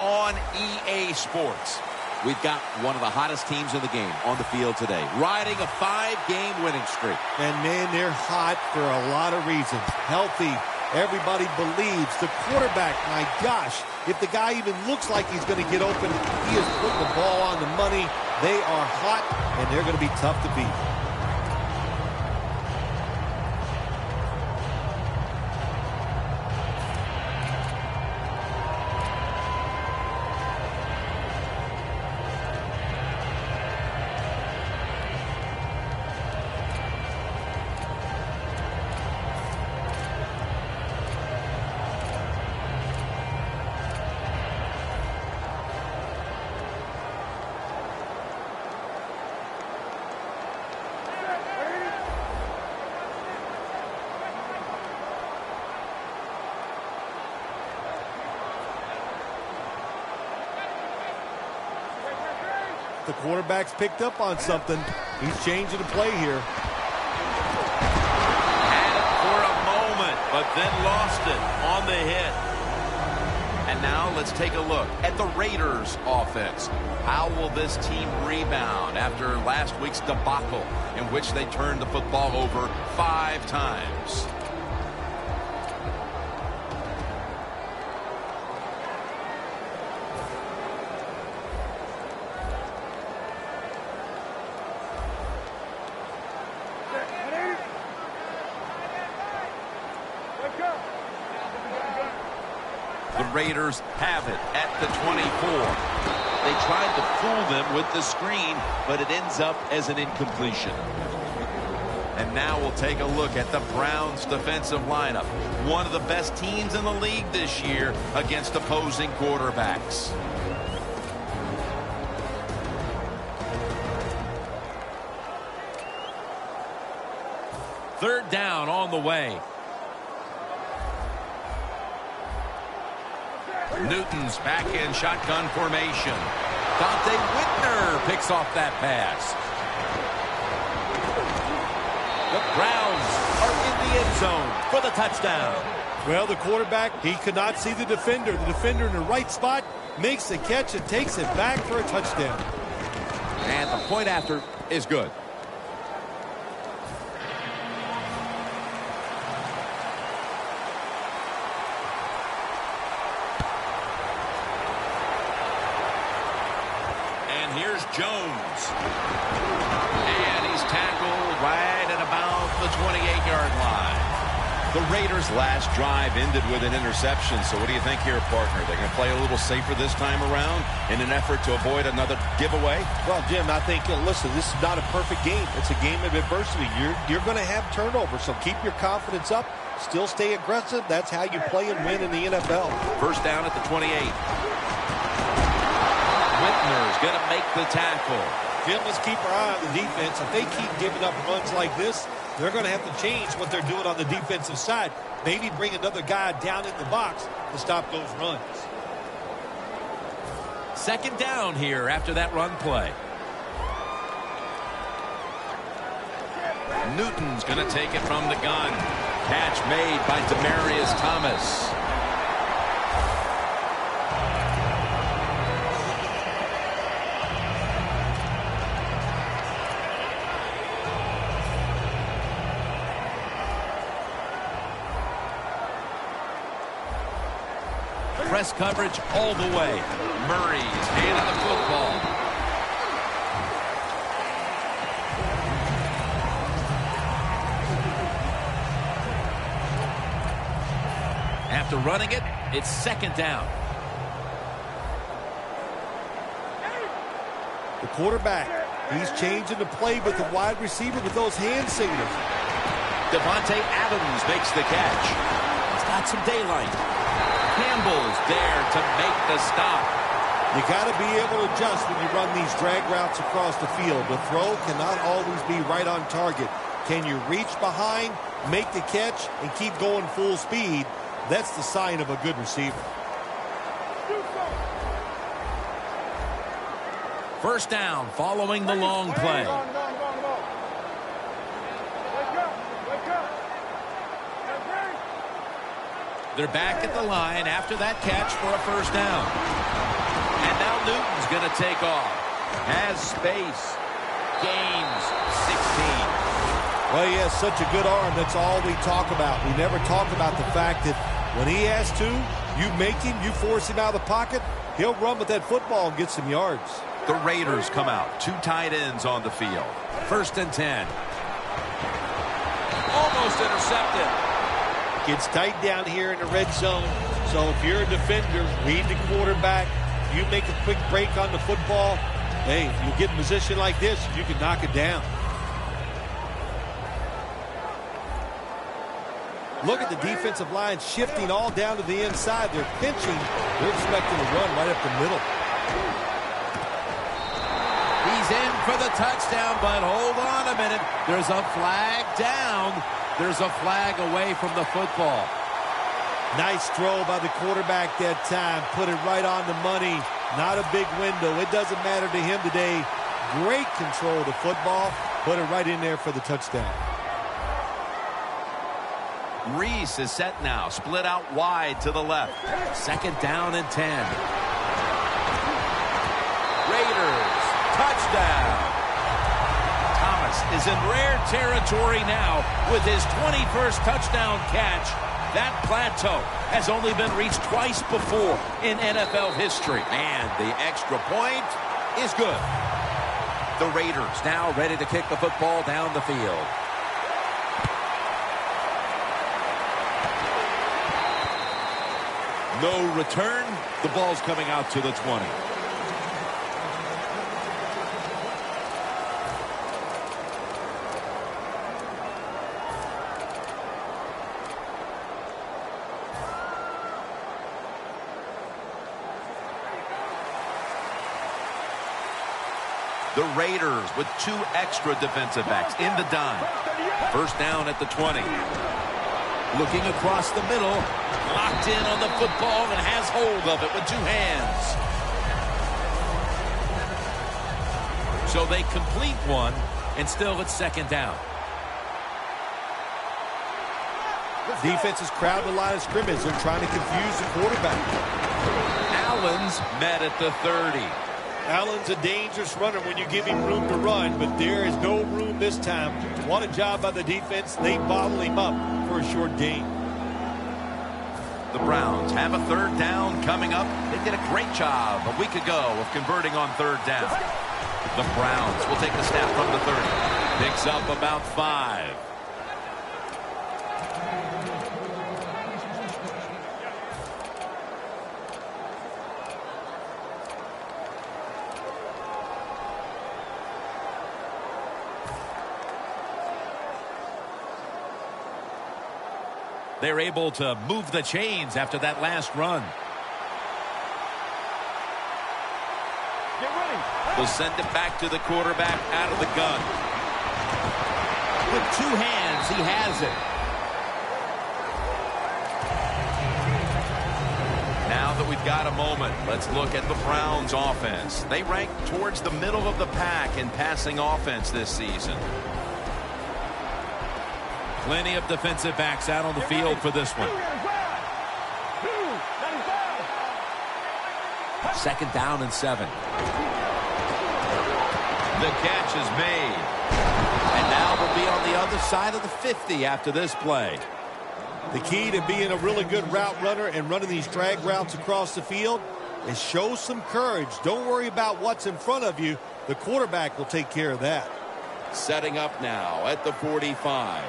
on EA Sports. We've got one of the hottest teams in the game on the field today, riding a 5-game winning streak. And, man, they're hot for a lot of reasons. Healthy. Everybody believes. The quarterback, my gosh, if the guy even looks like he's going to get open, he is putting the ball on the money. They are hot, and they're going to be tough to beat. The quarterback's picked up on something. He's changing the play here. Had it for a moment, but then lost it on the hit. And now let's take a look at the Raiders' offense. How will this team rebound after last week's debacle in which they turned the football over 5 times? The Raiders have it at the 24. They tried to fool them with the screen, but it ends up as an incompletion. And now we'll take a look at the Browns' defensive lineup. One of the best teams in the league this year against opposing quarterbacks. Third down on the way. Newton's back in shotgun formation. Dante Whitner picks off that pass. The Browns are in the end zone for the touchdown. Well, the quarterback, he could not see the defender. The defender in the right spot makes the catch and takes it back for a touchdown. And the point after is good. Here's Jones. And he's tackled right at about the 28-yard line. The Raiders' last drive ended with an interception. So what do you think here, partner? They're going to play a little safer this time around in an effort to avoid another giveaway? Well, Jim, I think, listen, this is not a perfect game. It's a game of adversity. You're going to have turnovers, so keep your confidence up. Still stay aggressive. That's how you play and win in the NFL. First down at the 28. Whitner's going to make the tackle. Jim, let's keep our eye on the defense. If they keep giving up runs like this, they're going to have to change what they're doing on the defensive side. Maybe bring another guy down in the box to stop those runs. Second down here after that run play. Newton's going to take it from the gun. Catch made by Demaryius Thomas. Press coverage all the way. Murray's handing the football. After running it, it's second down. The quarterback, he's changing the play with the wide receiver with those hand signals. Devontae Adams makes the catch. He's got some daylight. Campbell's there to make the stop. You got to be able to adjust when you run these drag routes across the field. The throw cannot always be right on target. Can you reach behind, make the catch, and keep going full speed? That's the sign of a good receiver. First down following the long play. They're back at the line after that catch for a first down. Newton's going to take off. Has space. Gains 16. Well, he has such a good arm. That's all we talk about. We never talk about the fact that when he has to, you make him, you force him out of the pocket, he'll run with that football and get some yards. The Raiders come out. 2 tight ends on the field. 1st and 10. Almost intercepted. Gets tight down here in the red zone. So if you're a defender, read the quarterback, you make a quick break on the football, hey, you get in a position like this, you can knock it down. Look at the defensive line shifting all down to the inside. They're pinching. They're expecting to run right up the middle. He's in for the touchdown, but hold on a minute. There's a flag down. There's a flag away from the football. Nice throw by the quarterback that time. Put it right on the money. Not a big window. It doesn't matter to him today. Great control of the football. Put it right in there for the touchdown. Reese is set now. Split out wide to the left. 2nd down and 10. Raiders. Touchdown. Thomas is in rare territory now with his 21st touchdown catch. That plateau has only been reached twice before in NFL history. And the extra point is good. The Raiders now ready to kick the football down the field. No return. The ball's coming out to the 20. The Raiders with 2 extra defensive backs in the dime. 1st down at the 20. Looking across the middle. Locked in on the football and has hold of it with 2 hands. So they complete one, and still it's 2nd down. Defense is crowding the line of scrimmage. They're trying to confuse the quarterback. Allen's met at the 30. Allen's a dangerous runner when you give him room to run, but there is no room this time. What a job by the defense. They bottle him up for a short gain. The Browns have a 3rd down coming up. They did a great job a week ago of converting on 3rd down. The Browns will take the snap from the 30. Picks up about 5. They're able to move the chains after that last run. They'll send it back to the quarterback out of the gun. With 2 hands, he has it. Now that we've got a moment, let's look at the Browns offense. They rank towards the middle of the pack in passing offense this season. Plenty of defensive backs out on the field for this one. 2nd down and 7. The catch is made. And now we'll be on the other side of the 50 after this play. The key to being a really good route runner and running these drag routes across the field is show some courage. Don't worry about what's in front of you. The quarterback will take care of that. Setting up now at the 45.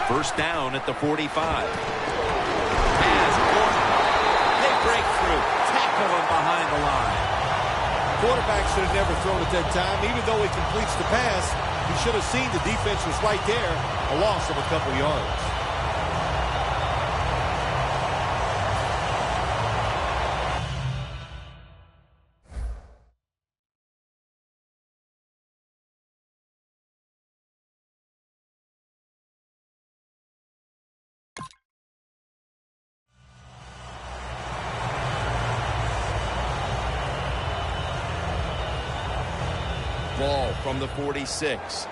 1st down at the 45. Pass corner. They break through. Tackle him behind the line. Quarterback should have never thrown at that time. Even though he completes the pass, he should have seen the defense was right there. A loss of a couple yards. Ball from the 46.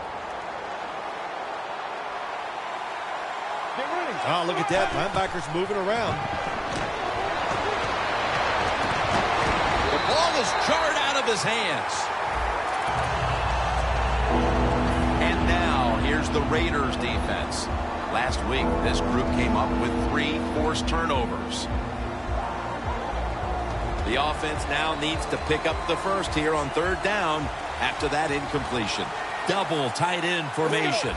Oh, look at that. Linebackers moving around. his hands. And now, here's the Raiders defense. Last week, this group came up with 3 forced turnovers. The offense now needs to pick up the first here on 3rd down after that incompletion. Double tight end formation.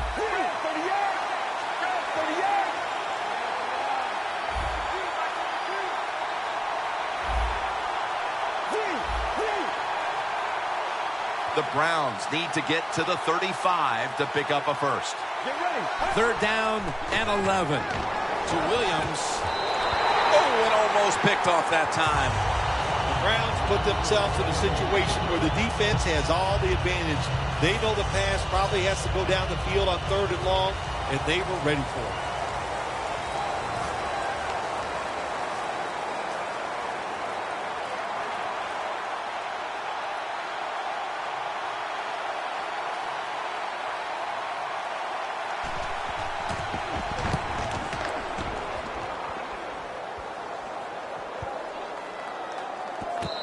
The Browns need to get to the 35 to pick up a first. 3rd down and 11. To Williams. Oh, it almost picked off that time. The Browns put themselves in a situation where the defense has all the advantage. They know the pass probably has to go down the field on 3rd and long, and they were ready for it.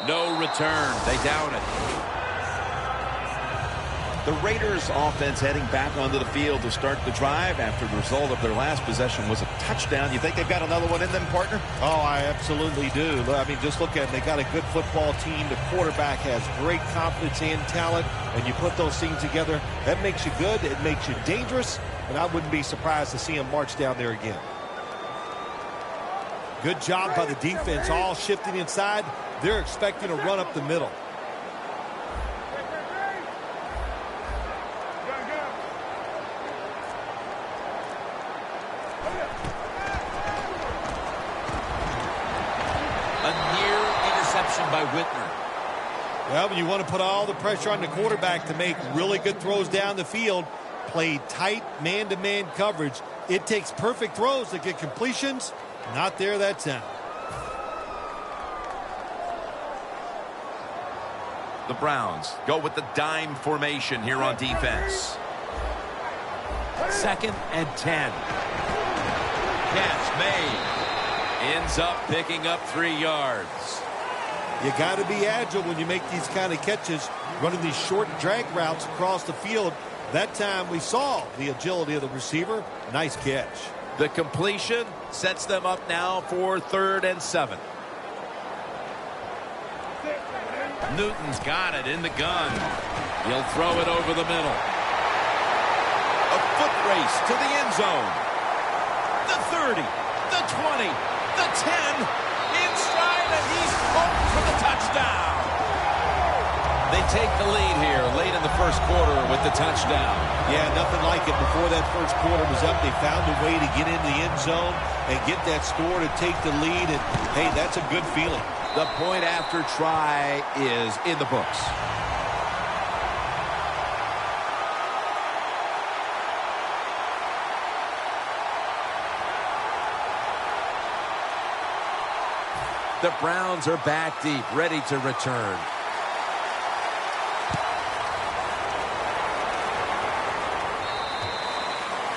No return. They down it. The Raiders offense heading back onto the field to start the drive after the result of their last possession was a touchdown. You think they've got another one in them, partner? Oh, I absolutely do. I mean, just look at it. They got a good football team. The quarterback has great confidence and talent. And you put those things together, that makes you good. It makes you dangerous. And I wouldn't be surprised to see him march down there again. Good job by the defense, all shifting inside. They're expecting a run up the middle. A near interception by Whitmer. Well, when you want to put all the pressure on the quarterback to make really good throws down the field, play tight man-to-man coverage, it takes perfect throws to get completions. Not there that time. The Browns go with the dime formation here on defense. 2nd and 10. Catch made. Ends up picking up 3 yards. You got to be agile when you make these kind of catches, running these short drag routes across the field. That time we saw the agility of the receiver. Nice catch. The completion sets them up now for 3rd and 7. Newton's got it in the gun. He'll throw it over the middle. A foot race to the end zone. The 30, the 20, the 10, in stride, and he's home for the touchdown. They take the lead here late in the 1st quarter with the touchdown. Yeah, nothing like it. Before that 1st quarter was up, they found a way to get in the end zone and get that score to take the lead. And, hey, that's a good feeling. The point after try is in the books. The Browns are back deep, ready to return.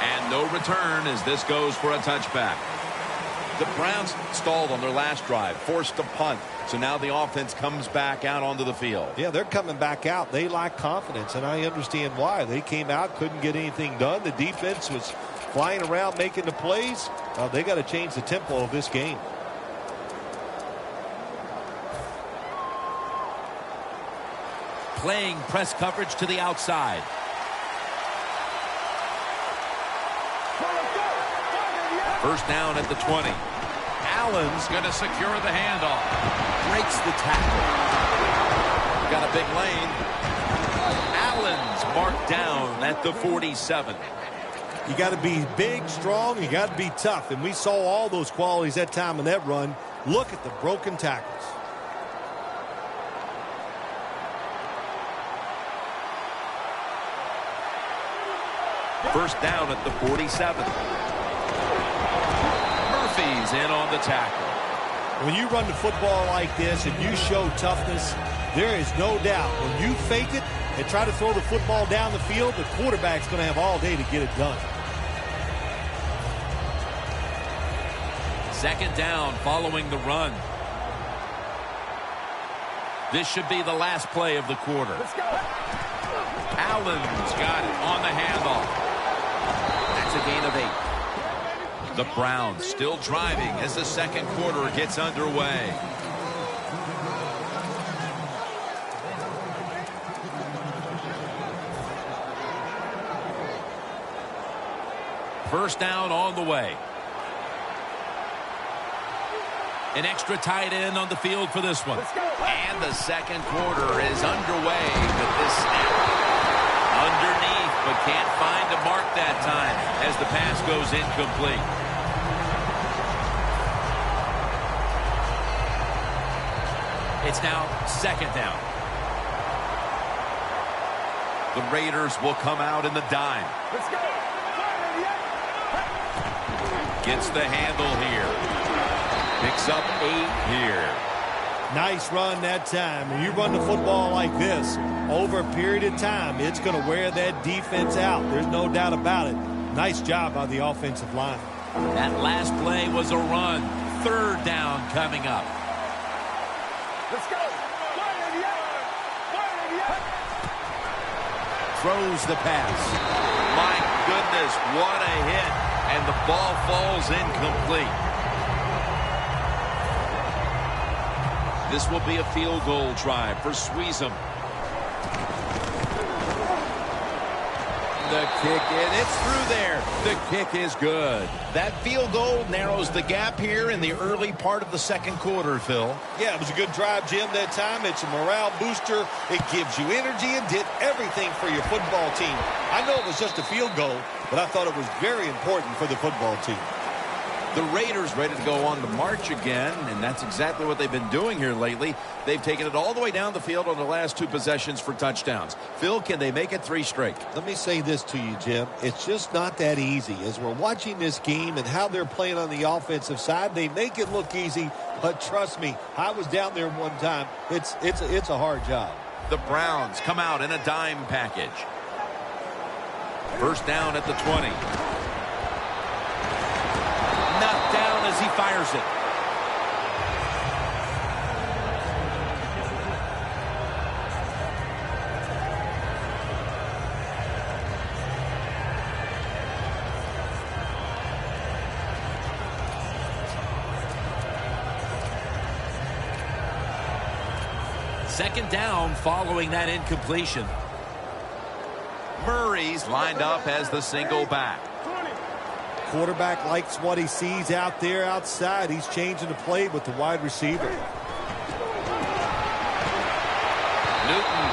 And no return as this goes for a touchback. The Browns stalled on their last drive, forced a punt. So now the offense comes back out onto the field. Yeah, they're coming back out. They lack confidence, and I understand why. They came out, couldn't get anything done. The defense was flying around making the plays. They got to change the tempo of this game. Playing press coverage to the outside. First down at the 20. Allen's going to secure the handoff. Breaks the tackle. Got a big lane. Allen's marked down at the 47. You got to be big, strong. You got to be tough. And we saw all those qualities that time in that run. Look at the broken tackles. First down at the 47. Murphy's in on the tackle. When you run the football like this and you show toughness, there is no doubt when you fake it and try to throw the football down the field, the quarterback's going to have all day to get it done. 2nd down following the run. This should be the last play of the quarter. Allen's got it on the handoff. That's a gain of 8. The Browns still driving as the second quarter gets underway. First down on the way. An extra tight end on the field for this one. And the second quarter is underway with this snap. Underneath, but can't find a mark that time as the pass goes incomplete. It's now second down. The Raiders will come out in the dime. Gets the handle here. Picks up 8 here. Nice run that time. When you run the football like this, over a period of time, it's going to wear that defense out. There's no doubt about it. Nice job by the offensive line. That last play was a run. Third down coming up. Let's go. Throws the pass. My goodness, what a hit. And the ball falls incomplete. This will be a field goal try for Sweezum. The kick, and it's through there. The kick is good. That field goal narrows the gap here in the early part of the second quarter, Phil. Yeah, it was a good drive, Jim, that time. It's a morale booster. It gives you energy and did everything for your football team. I know it was just a field goal, but I thought it was very important for the football team. The Raiders ready to go on the march again, and that's exactly what they've been doing here lately. They've taken it all the way down the field on the last 2 possessions for touchdowns. Phil, can they make it 3 straight? Let me say this to you, Jim. It's just not that easy. As we're watching this game and how they're playing on the offensive side, they make it look easy, but trust me, I was down there one time. It's a hard job. The Browns come out in a dime package. First down at the 20. Knocked down as he fires it. Second down following that incompletion. Murray's lined up as the single back. Quarterback likes what he sees out there outside. He's changing the play with the wide receiver. Newton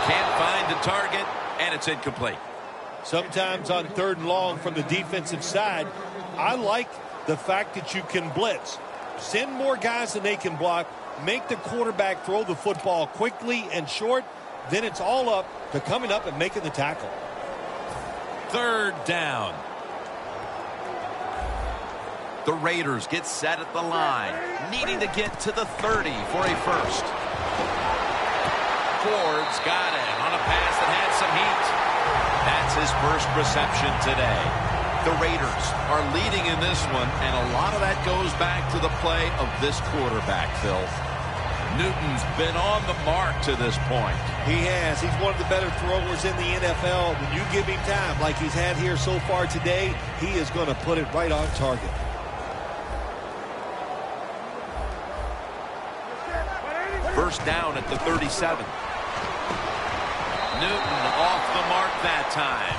can't find the target, and it's incomplete. Sometimes on 3rd and long from the defensive side, I like the fact that you can blitz. Send more guys than they can block. Make the quarterback throw the football quickly and short. Then it's all up to coming up and making the tackle. Third down. The Raiders get set at the line, needing to get to the 30 for a first. Ford's got it on a pass that had some heat. That's his first reception today. The Raiders are leading in this one, and a lot of that goes back to the play of this quarterback, Phil. Newton's been on the mark to this point. He has. He's one of the better throwers in the NFL. When you give him time like he's had here so far today, he is going to put it right on target. First down at the 37. Newton off the mark that time.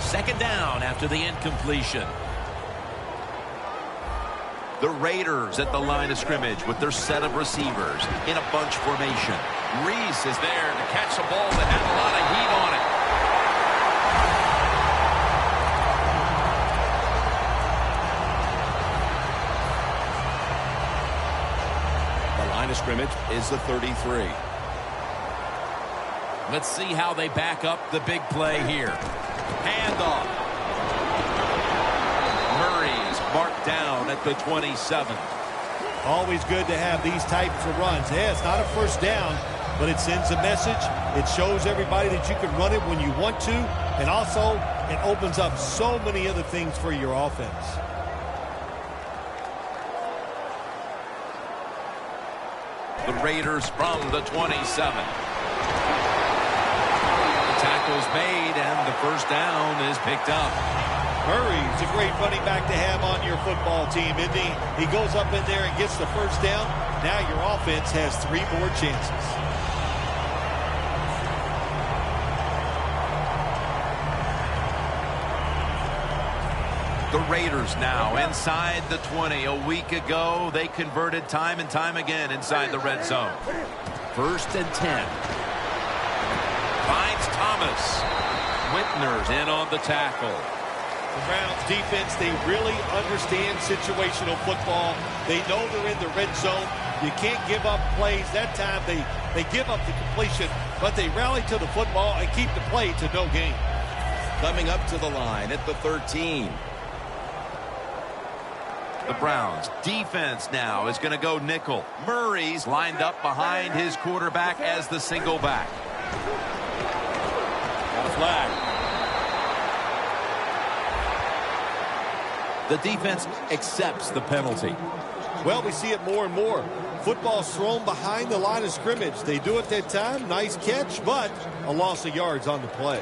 Second down after the incompletion. The Raiders at the line of scrimmage with their set of receivers in a bunch formation. Reese is there to catch a ball that had a lot of heat on it. The line of scrimmage is the 33. Let's see how they back up the big play here. Handoff. Murray's marked down at the 27. Always good to have these types of runs. Yeah, it's not a first down, but it sends a message. It shows everybody that you can run it when you want to, and also it opens up so many other things for your offense. The Raiders from the 27. The tackle's made, and the first down is picked up. Murray's a great running back to have on your football team, isn't he? He goes up in there and gets the first down. Now your offense has 3 more chances. The Raiders now inside the 20. A week ago, they converted time and time again inside the red zone. 1st and 10. Finds Thomas. Whitner's in on the tackle. The Browns defense, they really understand situational football. They know they're in the red zone. You can't give up plays. That time they give up the completion, but they rally to the football and keep the play to no gain. Coming up to the line at the 13. The Browns defense now is going to go nickel. Murray's lined up behind his quarterback as the single back. Got a flag. The defense accepts the penalty. Well, we see it more and more. Football's thrown behind the line of scrimmage. They do it that time. Nice catch, but a loss of yards on the play.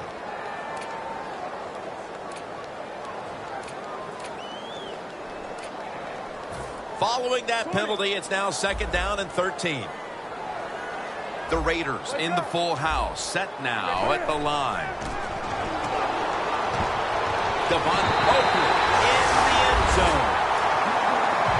Following that penalty, it's now 2nd down and 13. The Raiders in the full house, set now at the line. Devon Oakley in the end zone.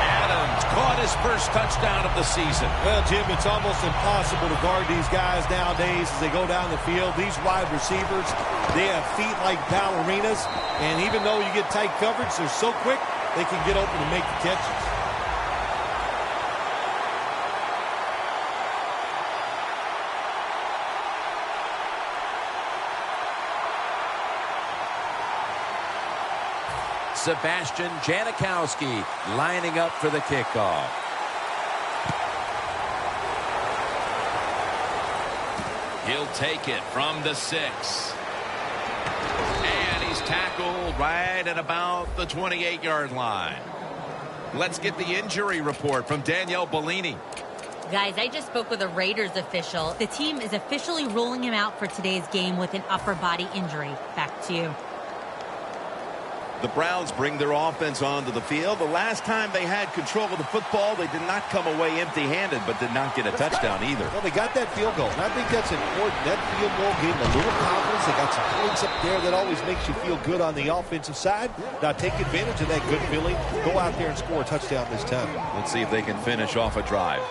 Adams caught his first touchdown of the season. Well, Jim, it's almost impossible to guard these guys nowadays as they go down the field. These wide receivers, they have feet like ballerinas, and even though you get tight coverage, they're so quick, they can get open and make the catches. Sebastian Janikowski lining up for the kickoff. He'll take it from the 6. And he's tackled right at about the 28-yard line. Let's get the injury report from Danielle Bellini. Guys, I just spoke with a Raiders official. The team is officially ruling him out for today's game with an upper body injury. Back to you. The Browns bring their offense onto the field. The last time they had control of the football, they did not come away empty-handed, but did not get a touchdown either. Well, they got that field goal, and I think that's important. That field goal gave them a little confidence. They got some points up there that always makes you feel good on the offensive side. Now take advantage of that good feeling. Go out there and score a touchdown this time. Let's see if they can finish off a drive.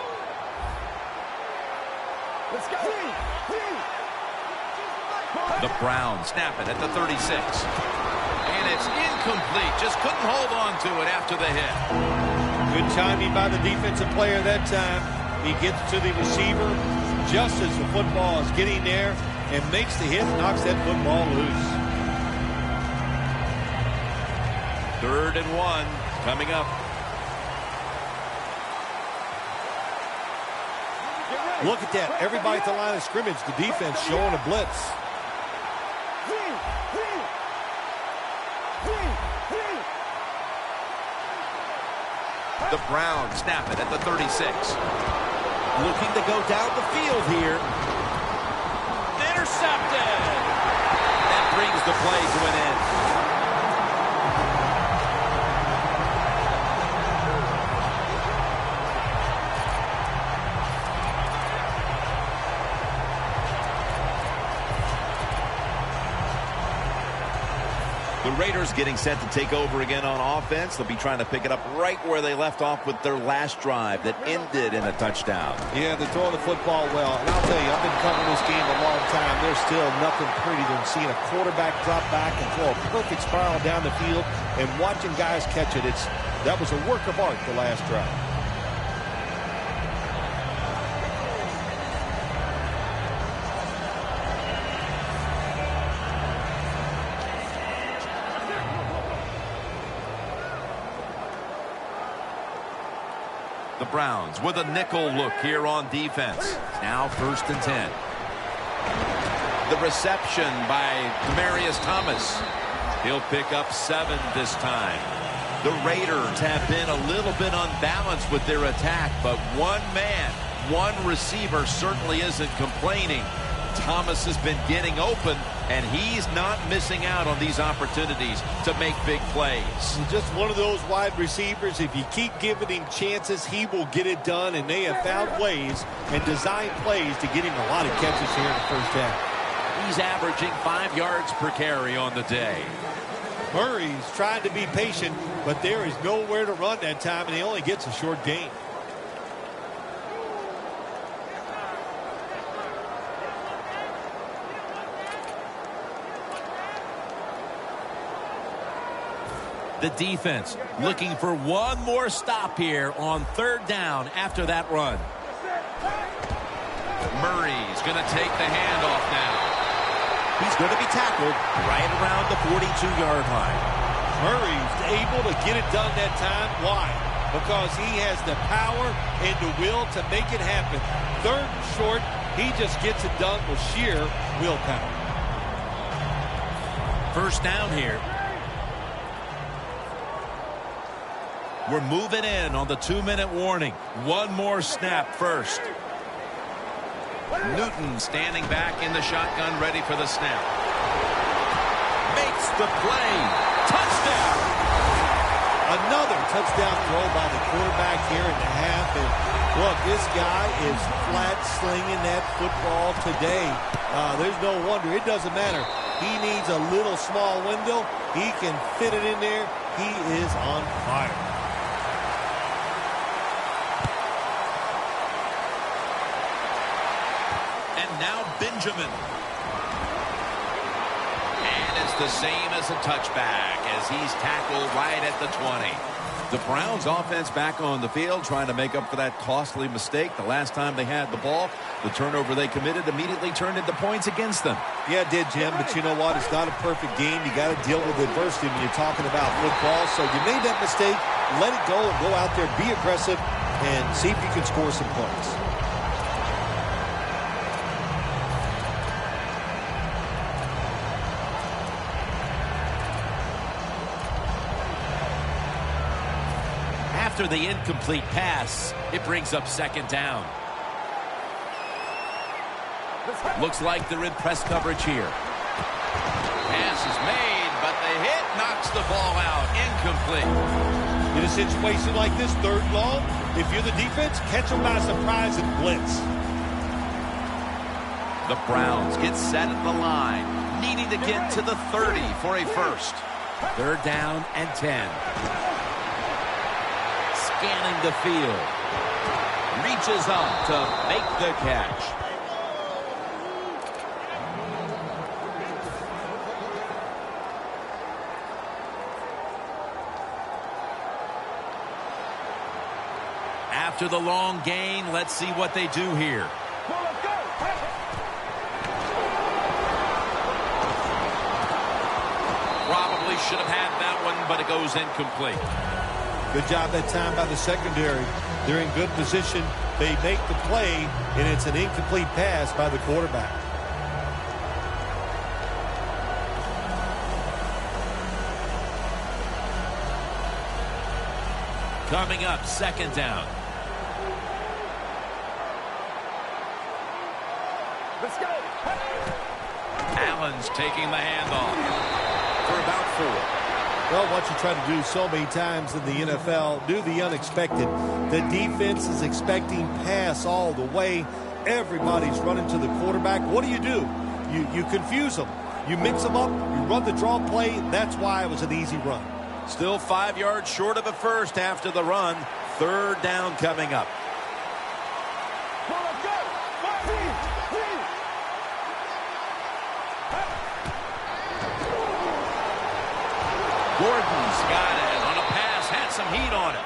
Let's go. The Browns snap it at the 36. And it's incomplete. Just couldn't hold on to it after the hit. Good timing by the defensive player that time. He gets to the receiver just as the football is getting there and makes the hit, knocks that football loose. 3rd and 1 coming up. Look at that. Everybody at the line of scrimmage, the defense showing a blitz. The Browns snap it at the 36. Looking to go down the field here. Intercepted. That brings the play to an end. The Raiders getting set to take over again on offense. They'll be trying to pick it up right where they left off with their last drive that ended in a touchdown. Yeah, they're throwing the football well. And I'll tell you, I've been covering this game a long time. There's still nothing pretty than seeing a quarterback drop back and throw a perfect spiral down the field and watching guys catch it. That was a work of art the last drive. The Browns with a nickel look here on defense. Now 1st and 10. The reception by Demaryius Thomas. He'll pick up 7 this time. The Raiders have been a little bit unbalanced with their attack, but one man, one receiver certainly isn't complaining. Thomas has been getting open, and he's not missing out on these opportunities to make big plays. He's just one of those wide receivers. If you keep giving him chances, he will get it done, and they have found ways and designed plays to get him a lot of catches here in the first half. He's averaging 5 yards per carry on the day. Murray's trying to be patient, but there is nowhere to run that time, and he only gets a short gain. The defense looking for one more stop here on 3rd down after that run. Murray's going to take the handoff now. He's going to be tackled right around the 42-yard line. Murray's able to get it done that time. Why? Because he has the power and the will to make it happen. 3rd and short, he just gets it done with sheer willpower. 1st down here. We're moving in on the 2-minute warning. One more snap first. Newton standing back in the shotgun, ready for the snap. Makes the play. Touchdown! Another touchdown throw by the quarterback here in the half. And look, this guy is flat slinging that football today. There's no wonder. It doesn't matter. He needs a little small window. He can fit it in there. He is on fire. Now Benjamin. And it's the same as a touchback as he's tackled right at the 20. The Browns offense back on the field trying to make up for that costly mistake. The last time they had the ball, the turnover they committed immediately turned into points against them. Yeah, it did, Jim, but you know what? It's not a perfect game. You got to deal with adversity when you're talking about football. So you made that mistake, let it go, and go out there, be aggressive, and see if you can score some points. After the incomplete pass, it brings up 2nd down. Looks like they're in press coverage here. Pass is made, but the hit knocks the ball out. Incomplete. In a situation like this, 3rd and long, if you're the defense, catch them by surprise and blitz. The Browns get set at the line, needing to get to the 30 for a first. 3rd down and 10. Scanning the field. Reaches up to make the catch. After the long gain, let's see what they do here. Probably should have had that one, but it goes incomplete. Good job that time by the secondary. They're in good position. They make the play, and it's an incomplete pass by the quarterback. Coming up, 2nd down. Let's go. Allen's taking the handoff for about 4. Well, what you try to do so many times in the NFL, do the unexpected. The defense is expecting pass all the way. Everybody's running to the quarterback. What do? You confuse them. You mix them up. You run the draw play. That's why it was an easy run. Still 5 yards short of a first after the run. 3rd down coming up. Gordon's got it on a pass, had some heat on it.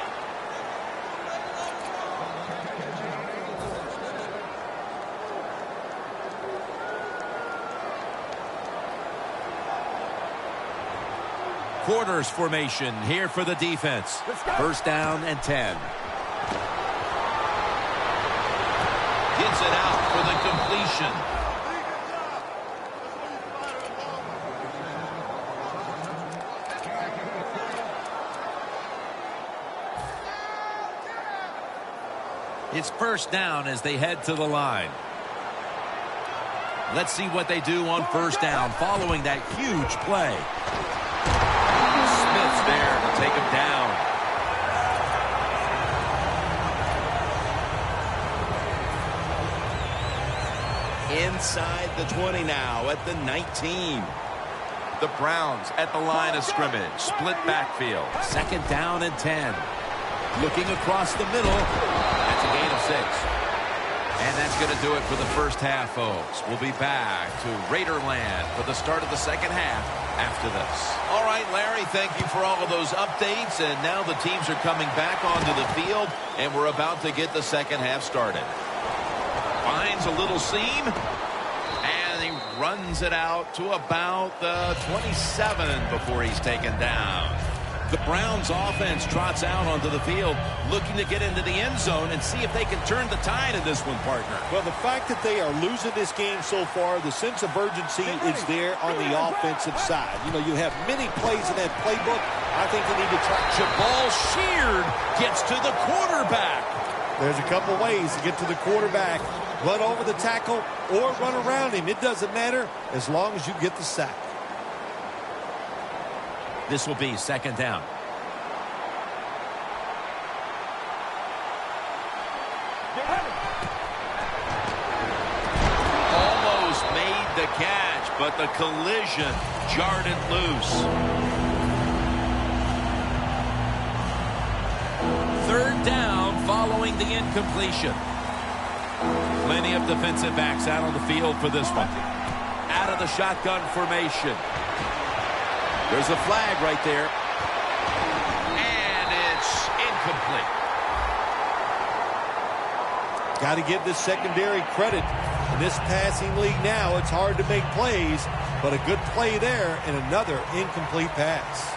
Quarters formation here for the defense. 1st down and 10. Grounds it out for the completion. It's first down as they head to the line. Let's see what they do on first down following that huge play. Smith's there to take him down. Inside the 20 now at the 19. The Browns at the line of scrimmage. Split backfield. Second down and 10. Looking across the middle. That's a gain of 6. And that's going to do it for the first half, folks. We'll be back to Raiderland for the start of the second half after this. All right, Larry, thank you for all of those updates. And now the teams are coming back onto the field, and we're about to get the second half started. Finds a little seam, and he runs it out to about the 27 before he's taken down. The Browns offense trots out onto the field, looking to get into the end zone and see if they can turn the tide in this one, partner. Well, the fact that they are losing this game so far, the sense of urgency is there on the offensive side. You know, you have many plays in that playbook. I think they need to try. Jabal Sheard gets to the quarterback. There's a couple ways to get to the quarterback. Run over the tackle or run around him. It doesn't matter as long as you get the sack. This will be second down. Almost made the catch, but the collision jarred it loose. Third down following the incompletion. Plenty of defensive backs out on the field for this one. Out of the shotgun formation. There's a flag right there. And it's incomplete. Got to give this secondary credit. In this passing league now, it's hard to make plays, but a good play there and another incomplete pass.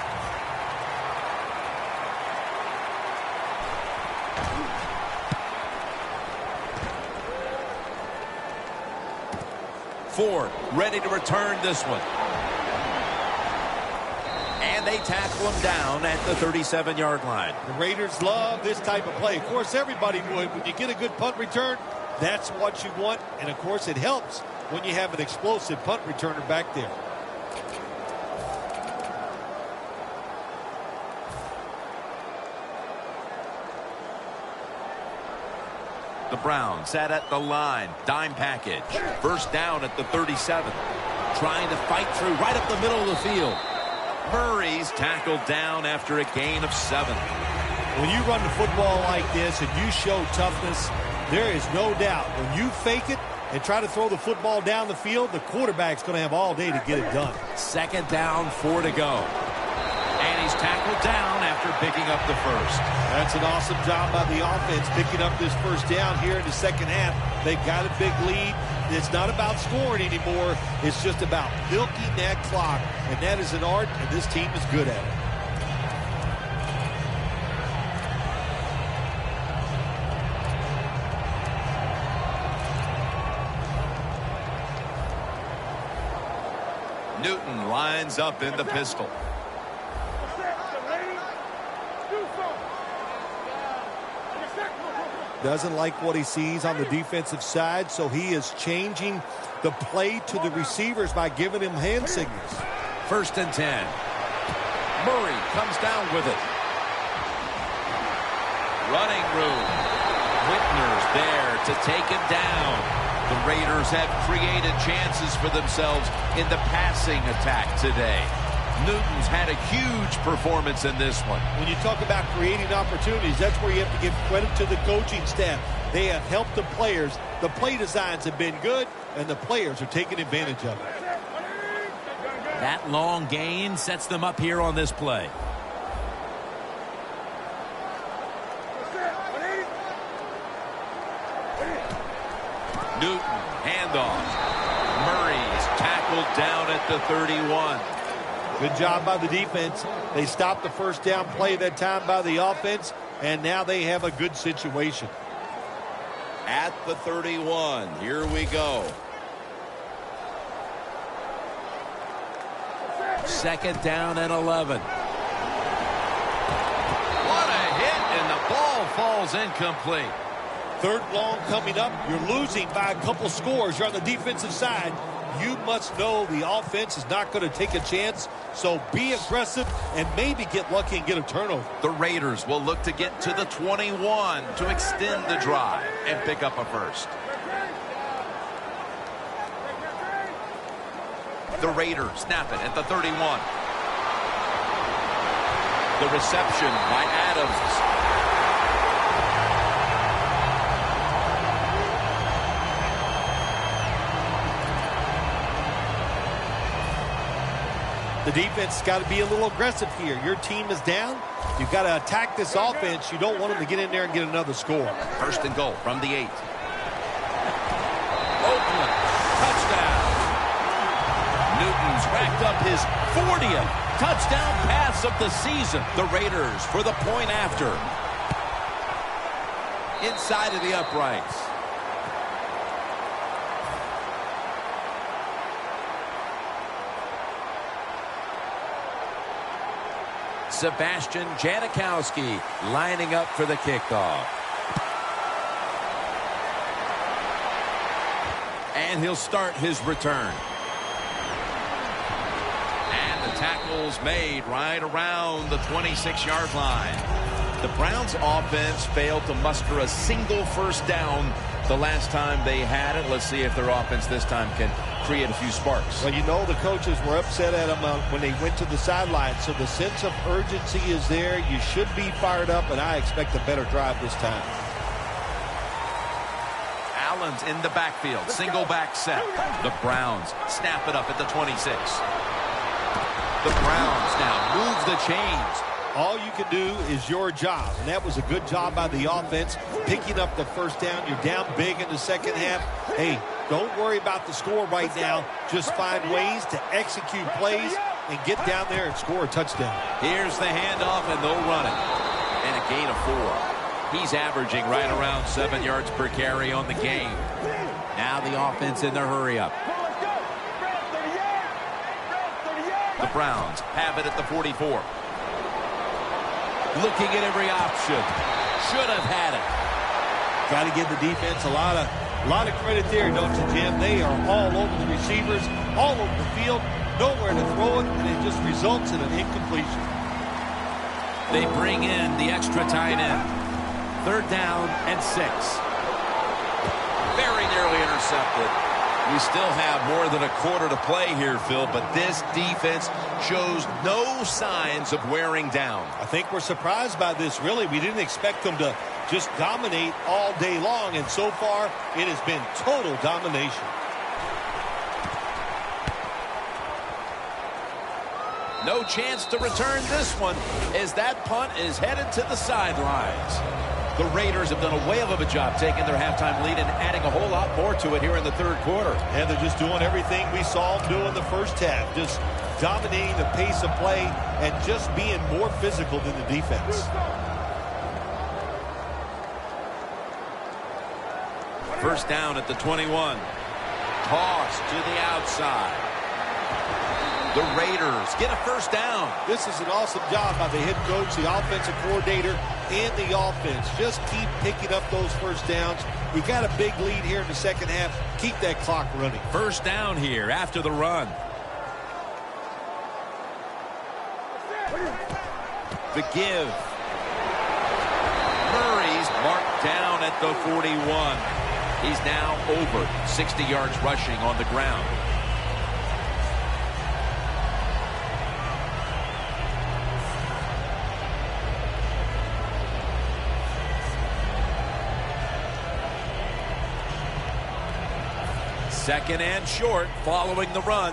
Ford ready to return this one. And they tackle him down at the 37-yard line. The Raiders love this type of play. Of course, everybody would. When you get a good punt return, that's what you want. And, of course, it helps when you have an explosive punt returner back there. The Browns sat at the line. Dime package. First down at the 37. Trying to fight through right up the middle of the field. Murray's tackled down after a gain of 7. When you run the football like this and you show toughness, there is no doubt when you fake it and try to throw the football down the field, the quarterback's going to have all day to get it done. Second down, 4 to go. And he's tackled down after picking up the first. That's an awesome job by the offense picking up this first down here in the second half. They've got a big lead. It's not about scoring anymore. It's just about milking that clock. And that is an art, and this team is good at it. Newton lines up in the pistol. Doesn't like what he sees on the defensive side, so he is changing the play to the receivers by giving him hand signals. First and 10. Murray comes down with it. Running room. Whitner's there to take him down. The Raiders have created chances for themselves in the passing attack today. Newton's had a huge performance in this one. When you talk about creating opportunities, that's where you have to give credit to the coaching staff. They have helped the players. The play designs have been good, and the players are taking advantage of it. That long gain sets them up here on this play. Newton, handoff. Murray's tackled down at the 31. Good job by the defense. They stopped the first down play that time by the offense, and now they have a good situation. at the 31. Here we go. Second down and 11. What a hit, and the ball falls incomplete. Third long coming up. You're losing by a couple scores. You're on the defensive side. You must know the offense is not going to take a chance, so be aggressive and maybe get lucky and get a turnover. The Raiders will look to get to the 21 to extend the drive and pick up a first. The Raiders snap it at the 31. The reception by Adams. The defense has got to be a little aggressive here. Your team is down. You've got to attack this offense. You don't want them to get in there and get another score. First and goal from the 8. Oakland, touchdown. Newton's racked up his 40th touchdown pass of the season. The Raiders for the point after. Inside of the uprights. Sebastian Janikowski lining up for the kickoff. And he'll start his return. And the tackle's made right around the 26-yard line. The Browns offense failed to muster a single first down the last time they had it. Let's see if their offense this time can create a few sparks. Well, you know the coaches were upset at them when they went to the sideline, so the sense of urgency is there. You should be fired up, and I expect a better drive this time. Allen's in the backfield, single back set. The Browns snap it up at the 26. The Browns now move the chains. All you can do is your job, and that was a good job by the offense, picking up the first down. You're down big in the second half. Hey, don't worry about the score right now. Just find ways to execute plays and get down there and score a touchdown. Here's the handoff, and they'll run it. And a gain of 4. He's averaging right around 7 yards per carry on the game. Now the offense in their hurry-up. The Browns have it at the 44. Looking at every option. Should have had it. Got to give the defense a lot of credit there, don't you, Jim? They are all over the receivers, all over the field, nowhere to throw it, and it just results in an incompletion. They bring in the extra tight end. Third down and 6. Very nearly intercepted. We still have more than a quarter to play here, Phil, but this defense shows no signs of wearing down. I think we're surprised by this, really. We didn't expect them to just dominate all day long, and so far it has been total domination. No chance to return this one as that punt is headed to the sidelines. The Raiders have done a whale of a job taking their halftime lead and adding a whole lot more to it here in the third quarter. And they're just doing everything we saw them do in the first half. Just dominating the pace of play and just being more physical than the defense. First down at the 21. Toss to the outside. The Raiders get a first down. This is an awesome job by the head coach, the offensive coordinator, and the offense. Just keep picking up those first downs. You got a big lead here in the second half. Keep that clock running. First down here after the run. The give. Murray's marked down at the 41. He's now over 60 yards rushing on the ground. Second and short following the run.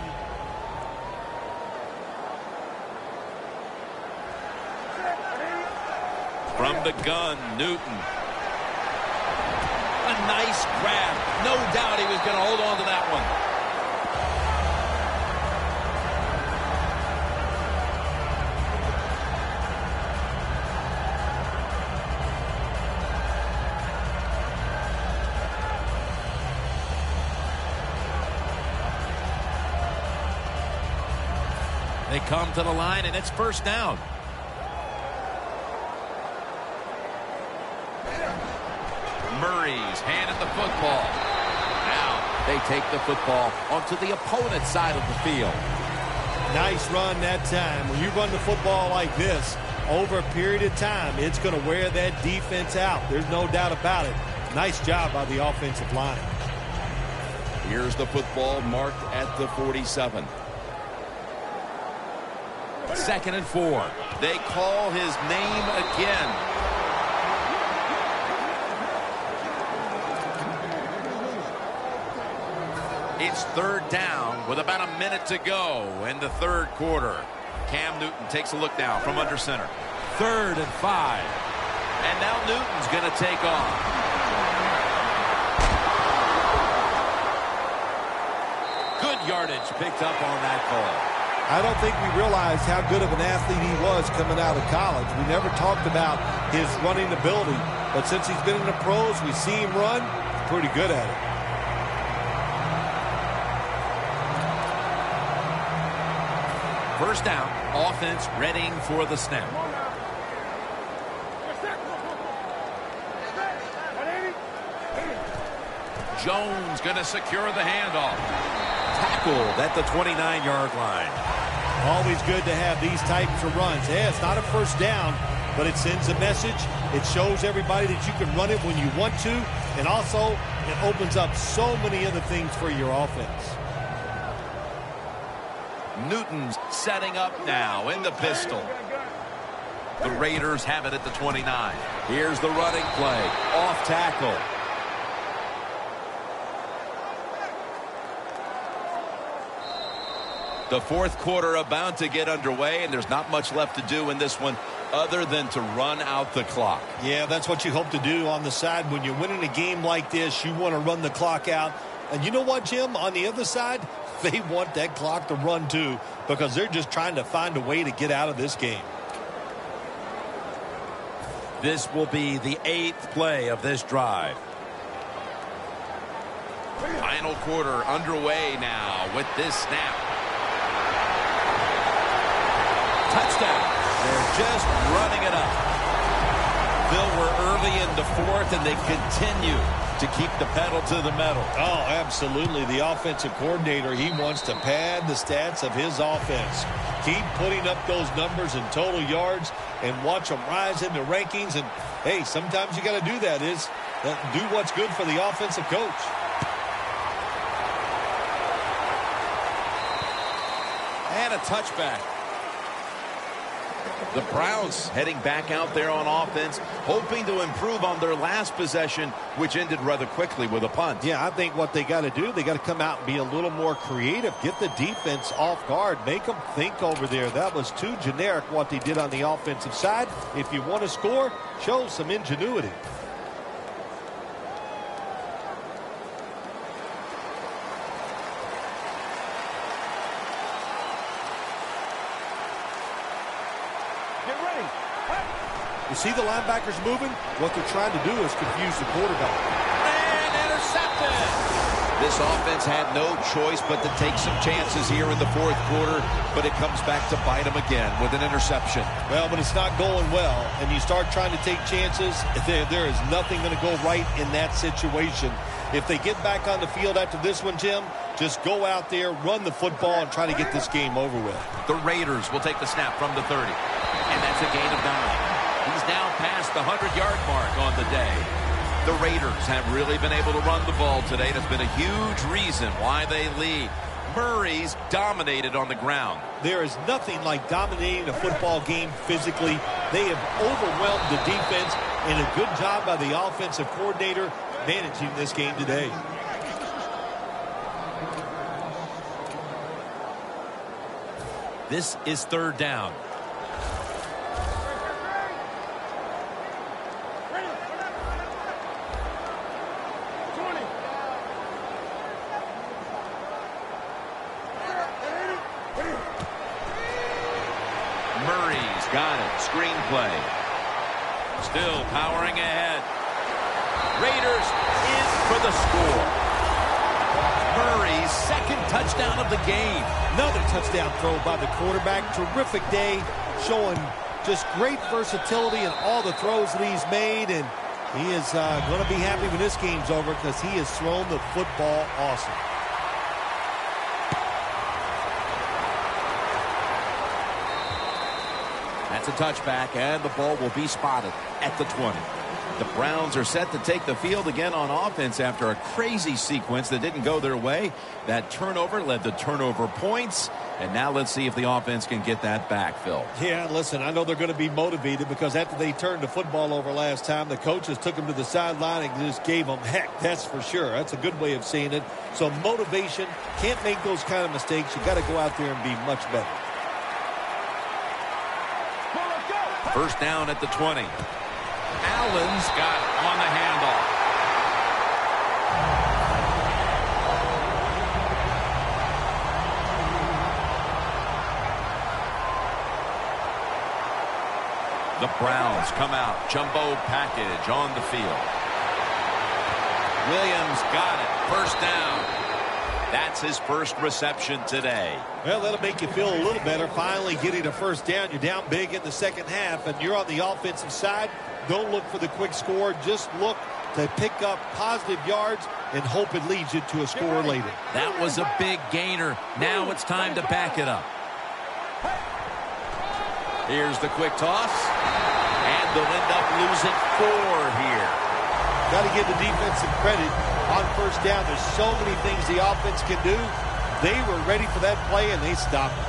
From the gun, Newton. A nice grab. No doubt he was going to hold on to that one. They come to the line, and it's first down. Murray's handed the football. Now they take the football onto the opponent's side of the field. Nice run that time. When you run the football like this, over a period of time, it's going to wear that defense out. There's no doubt about it. Nice job by the offensive line. Here's the football marked at the 47. 2nd and 4. They call his name again. It's 3rd down with about a minute to go in the 3rd quarter. Cam Newton takes a look now from under center. 3rd and 5. And now Newton's going to take off. Good yardage picked up on that call. I don't think we realized how good of an athlete he was coming out of college. We never talked about his running ability, but since he's been in the pros, we see him run. Pretty good at it. First down, offense readying for the snap. Jones going to secure the handoff. Tackled at the 29-yard line. Always good to have these types of runs. Yeah, it's not a first down, but it sends a message. It shows everybody that you can run it when you want to, and also it opens up so many other things for your offense. Newton's setting up now in the pistol. The Raiders have it at the 29. Here's the running play. Off tackle. The 4th quarter about to get underway, and there's not much left to do in this one other than to run out the clock. Yeah, that's what you hope to do on the side. When you're winning a game like this, you want to run the clock out. And you know what, Jim? On the other side, they want that clock to run too, because they're just trying to find a way to get out of this game. This will be the 8th play of this drive. Final quarter underway now with this snap. Touchdown. They're just running it up. Bill, we're early in the 4th, and they continue to keep the pedal to the metal. Oh, absolutely. The offensive coordinator, he wants to pad the stats of his offense. Keep putting up those numbers in total yards and watch them rise in the rankings. And, hey, sometimes you got to do that, is do what's good for the offensive coach. And a touchback. The Browns heading back out there on offense, hoping to improve on their last possession, which ended rather quickly with a punt. Yeah, I think what they got to do, they got to come out and be a little more creative. Get the defense off guard. Make them think over there. That was too generic what they did on the offensive side. If you want to score, show some ingenuity. You see the linebackers moving? What they're trying to do is confuse the quarterback. And intercepted. This offense had no choice but to take some chances here in the 4th quarter, but it comes back to bite them again with an interception. Well, but it's not going well, and you start trying to take chances, there is nothing going to go right in that situation. If they get back on the field after this one, Jim, just go out there, run the football, and try to get this game over with. The Raiders will take the snap from the 30. And that's a gain of 9. He's now past the 100-yard mark on the day. The Raiders have really been able to run the ball today. That's been a huge reason why they lead. Murray's dominated on the ground. There is nothing like dominating a football game physically. They have overwhelmed the defense, and a good job by the offensive coordinator managing this game today. This is 3rd down. Murray's got it. Screenplay. Still powering ahead. Raiders in for the score. Murray's 2nd touchdown of the game. Another touchdown throw by the quarterback. Terrific day, showing just great versatility in all the throws that he's made. And he is going to be happy when this game's over because he has thrown the football awesome. That's a touchback, and the ball will be spotted at the 20. The Browns are set to take the field again on offense after a crazy sequence that didn't go their way. That turnover led to turnover points. And now let's see if the offense can get that back, Phil. Yeah, listen, I know they're going to be motivated because after they turned the football over last time, the coaches took them to the sideline and just gave them heck. That's for sure. That's a good way of seeing it. So motivation, can't make those kind of mistakes. You got to go out there and be much better. First down at the 20. Allen's got on the handoff. The Browns come out. Jumbo package on the field. Williams got it. First down. That's his first reception today. Well, that'll make you feel a little better. Finally getting a first down. You're down big in the second half, and you're on the offensive side. Don't look for the quick score. Just look to pick up positive yards and hope it leads you to a score later. That was a big gainer. Now it's time to back it up. Here's the quick toss. And they'll end up losing 4 here. Got to give the defense some credit on first down. There's so many things the offense can do. They were ready for that play, and they stopped it.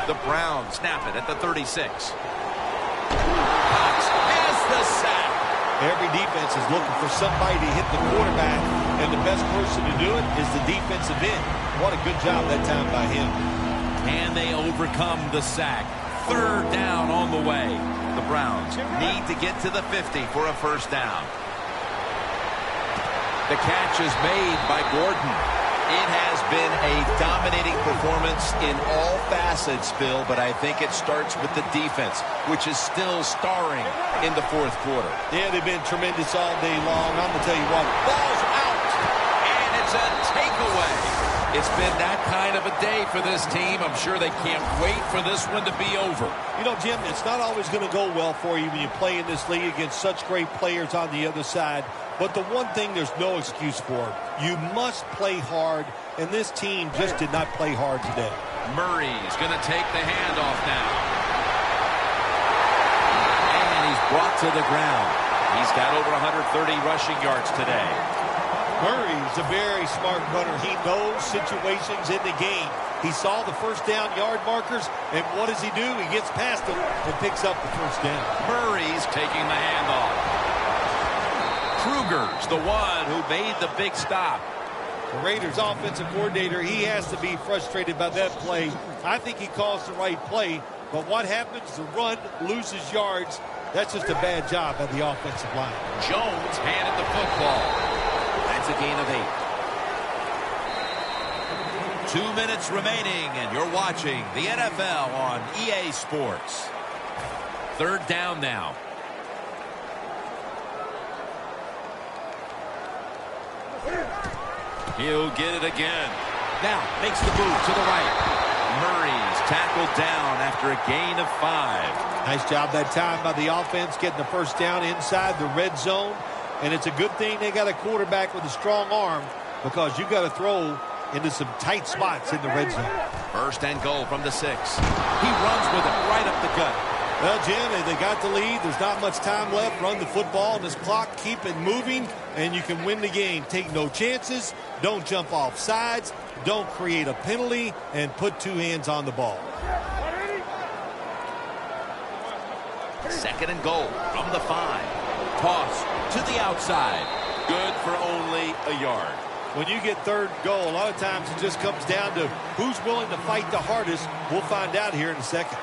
The Browns snap it at the 36. Cox has the sack. Every defense is looking for somebody to hit the quarterback, and the best person to do it is the defensive end. What a good job that time by him. And they overcome the sack. Third down on the way. The Browns need to get to the 50 for a first down. The catch is made by Gordon. It has been a dominating performance in all facets, Bill, but I think it starts with the defense, which is still starring in the fourth quarter. Yeah, they've been tremendous all day long. I'm going to tell you what, Ball's out, and it's a takeaway. It's been that kind of a day for this team. I'm sure they can't wait for this one to be over. You know, Jim, it's not always going to go well for you when you play in this league against such great players on the other side. But the one thing there's no excuse for, you must play hard, and this team just did not play hard today. Murray's going to take the handoff now. And he's brought to the ground. He's got over 130 rushing yards today. Murray's a very smart runner. He knows situations in the game. He saw the first down yard markers, and what does he do? He gets past them and picks up the first down. Murray's taking the handoff. Kruger's the one who made the big stop. The Raiders offensive coordinator, he has to be frustrated by that play. I think he calls the right play, but what happens? The run loses yards. That's just a bad job by the offensive line. Jones handed the football. That's a gain of 8. 2 minutes remaining, and you're watching the NFL on EA Sports. Third down now. He'll get it again. Now makes the move to the right. Murray's tackled down after a gain of 5. Nice job that time by the offense getting the first down inside the red zone. And it's a good thing they got a quarterback with a strong arm because you got to throw into some tight spots in the red zone. First and goal from the 6. He runs with it right up the gut. Well, Jim, they got the lead. There's not much time left. Run the football on this clock. Keep it moving, and you can win the game. Take no chances. Don't jump off sides. Don't create a penalty, and put 2 hands on the ball. Second and goal from the 5. Toss to the outside. Good for only a yard. When you get third goal, a lot of times it just comes down to who's willing to fight the hardest. We'll find out here in a second.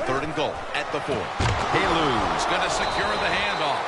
Third and goal at the 4. Halu's going to secure the handoff.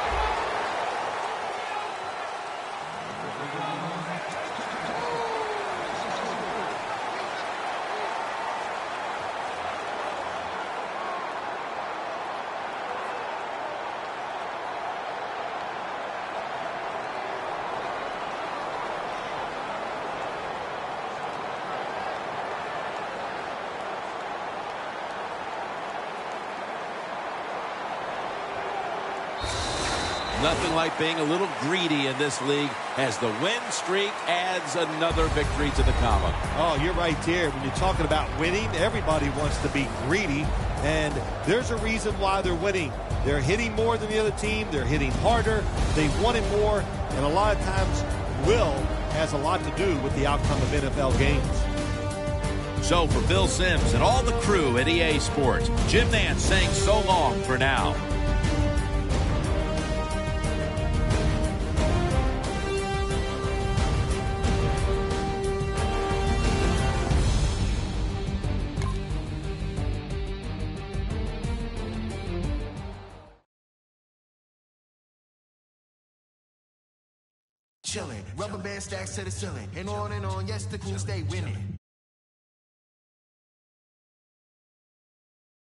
Nothing like being a little greedy in this league as the win streak adds another victory to the column. Oh, you're right there. When you're talking about winning, everybody wants to be greedy, and there's a reason why they're winning. They're hitting more than the other team. They're hitting harder. They want it more, and a lot of times will has a lot to do with the outcome of NFL games. So for Bill Sims and all the crew at EA Sports, Jim Nantz saying so long for now. Chillin', rubber band stacks to the ceiling, and on, yes, the crew stay winning.